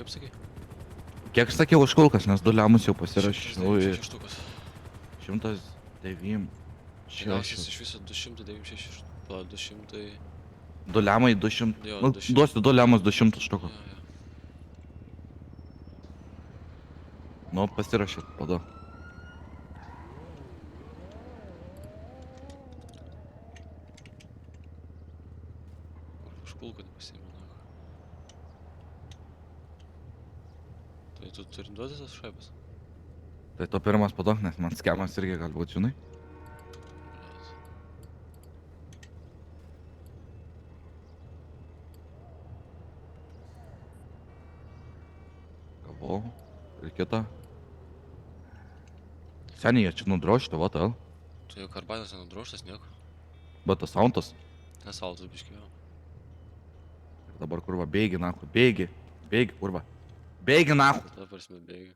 Kaip sakai? Kiek sakiau už kulkas, nes 2 lemus jau pasirašiau. 196 štukas. 109. Gausis iš viso 296 štukas. 200... 2 lemai 200. Jo, Nu, 200. duosiu 2 lemus 200 štukų. Jo. Nu, pasirašyt, pada. Už kulką nepasiėmė, na. Tai tu turi duoti tas šaibas? Tai to pirmas pada, nes man skemas irgi galbūt, žinai. Gavau. Ir kitą. Seniai, jie čia nudrošta, va, tal. Tu jau karbanas nenudroštas nieko. Bet tas sauntas. Nesaltas biškėjo. Ir dabar kurva, bėgi, nahu, bėgi. Bėgi, kurva. Bėgi, nahu. Ta prasme bėgi.